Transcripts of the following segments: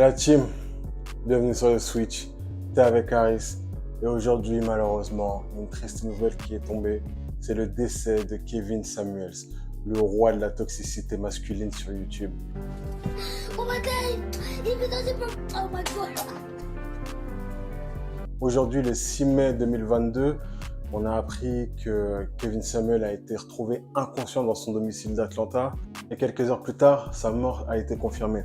La team, bienvenue sur le Switch, t'es avec Harris et aujourd'hui malheureusement une triste nouvelle qui est tombée, c'est le décès de Kevin Samuels, le roi de la toxicité masculine sur YouTube. Oh my god! Oh my god! Aujourd'hui le 6 mai 2022, on a appris que Kevin Samuels a été retrouvé inconscient dans son domicile d'Atlanta et quelques heures plus tard, sa mort a été confirmée.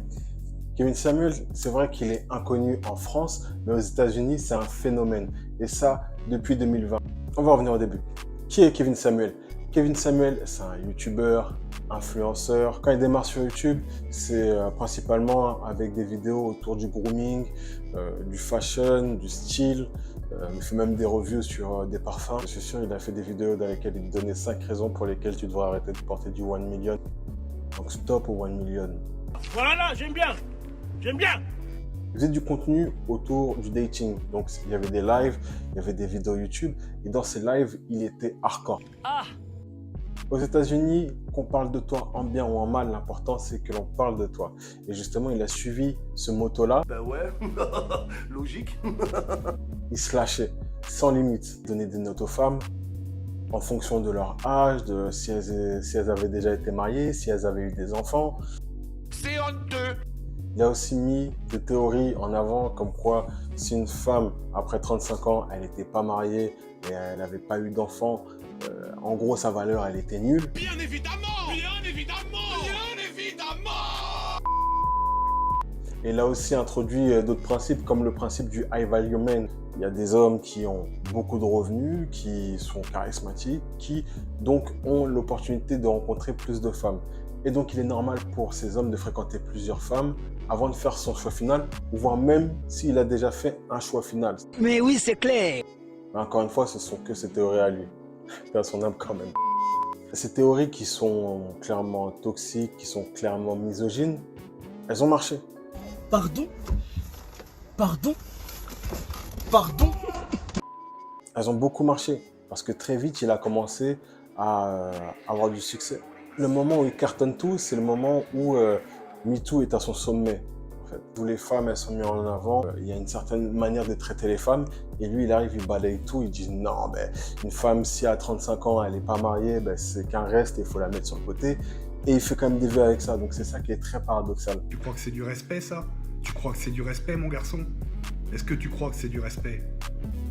Kevin Samuels, c'est vrai qu'il est inconnu en France, mais aux États-Unis, c'est un phénomène. Et ça, depuis 2020. On va revenir au début. Qui est Kevin Samuels? Kevin Samuels, c'est un YouTuber, influenceur. Quand il démarre sur YouTube, c'est principalement avec des vidéos autour du grooming, du fashion, du style. Il fait même des reviews sur des parfums. Je suis sûr, il a fait des vidéos dans lesquelles il donnait 5 raisons pour lesquelles tu devrais arrêter de porter du 1 million. Donc stop au 1 million. Voilà, j'aime bien. J'aime bien. Il faisait du contenu autour du dating. Donc, il y avait des lives, il y avait des vidéos YouTube. Et dans ces lives, il était hardcore. Ah. Aux États-Unis, qu'on parle de toi en bien ou en mal, l'important, c'est que l'on parle de toi. Et justement, il a suivi ce motto-là. Ben ouais, logique. Il se lâchait, sans limite. Il donnait des notes aux femmes en fonction de leur âge, de si elles avaient déjà été mariées, si elles avaient eu des enfants. C'est honteux. Il a aussi mis des théories en avant comme quoi si une femme, après 35 ans, elle n'était pas mariée et elle n'avait pas eu d'enfant, en gros, sa valeur, elle était nulle. Bien évidemment. Bien évidemment. Bien évidemment. Et il a aussi introduit d'autres principes comme le principe du high value man. Il y a des hommes qui ont beaucoup de revenus, qui sont charismatiques, qui donc ont l'opportunité de rencontrer plus de femmes. Et donc, il est normal pour ces hommes de fréquenter plusieurs femmes avant de faire son choix final, voire même s'il a déjà fait un choix final. Mais oui, c'est clair. Encore une fois, ce sont que ses théories à lui. Il a son âme quand même. Ces théories qui sont clairement toxiques, qui sont clairement misogynes, elles ont marché. Pardon? Pardon? Pardon? Elles ont beaucoup marché parce que très vite, il a commencé à avoir du succès. Le moment où il cartonne tout, c'est le moment où MeToo est à son sommet. En fait. Toutes les femmes, elles sont mises en avant. Il y a une certaine manière de traiter les femmes. Et lui, il arrive, il balaye tout. Il dit non, une femme, si à 35 ans, elle n'est pas mariée, c'est qu'un reste et il faut la mettre sur le côté. Et il fait quand même des vues avec ça. Donc c'est ça qui est très paradoxal. Tu crois que c'est du respect, ça? Tu crois que c'est du respect, mon garçon? Est-ce que tu crois que c'est du respect?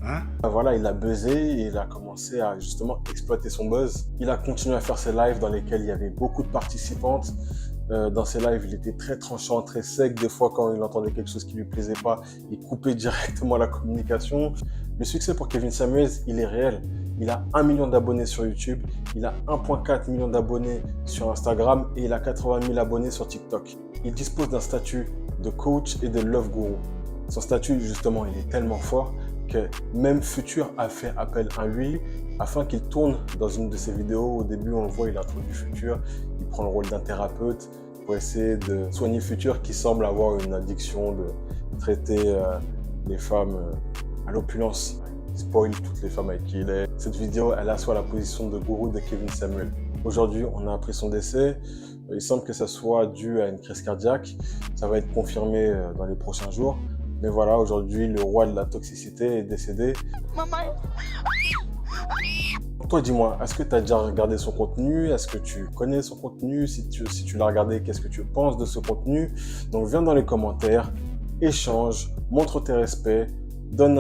Hein? Voilà, il a buzzé et il a commencé à justement exploiter son buzz. Il a continué à faire ses lives dans lesquels il y avait beaucoup de participantes. Dans ses lives, il était très tranchant, très sec. Des fois, quand il entendait quelque chose qui lui plaisait pas, il coupait directement la communication. Le succès pour Kevin Samuels, il est réel. Il a 1 million d'abonnés sur YouTube, il a 1,4 million d'abonnés sur Instagram et il a 80 000 abonnés sur TikTok. Il dispose d'un statut de coach et de love guru. Son statut, justement, il est tellement fort que même Future a fait appel à lui afin qu'il tourne dans une de ses vidéos. Au début, on le voit, il introduit Future, il prend le rôle d'un thérapeute pour essayer de soigner Future qui semble avoir une addiction de traiter les femmes à l'opulence. Il spoil toutes les femmes avec qui il est. Cette vidéo, elle assoit la position de gourou de Kevin Samuels. Aujourd'hui, on a appris son décès. Il semble que ça soit dû à une crise cardiaque. Ça va être confirmé dans les prochains jours. Mais voilà, aujourd'hui, le roi de la toxicité est décédé. Maman. Toi, dis-moi, est-ce que tu as déjà regardé son contenu? Est-ce que tu connais son contenu? Si tu l'as regardé, qu'est-ce que tu penses de ce contenu? Donc, viens dans les commentaires, échange, montre tes respects, donne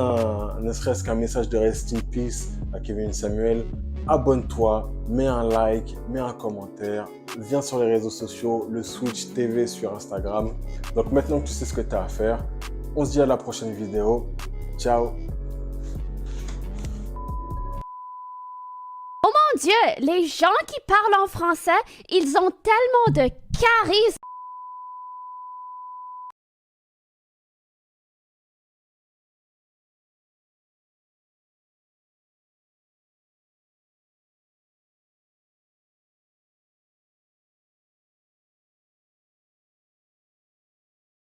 ne serait-ce qu'un message de rest in peace à Kevin Samuels. Abonne-toi, mets un like, mets un commentaire, viens sur les réseaux sociaux, le Switch TV sur Instagram. Donc, maintenant que tu sais ce que tu as à faire, on se dit à la prochaine vidéo. Ciao! Oh mon Dieu, les gens qui parlent en français, ils ont tellement de charisme.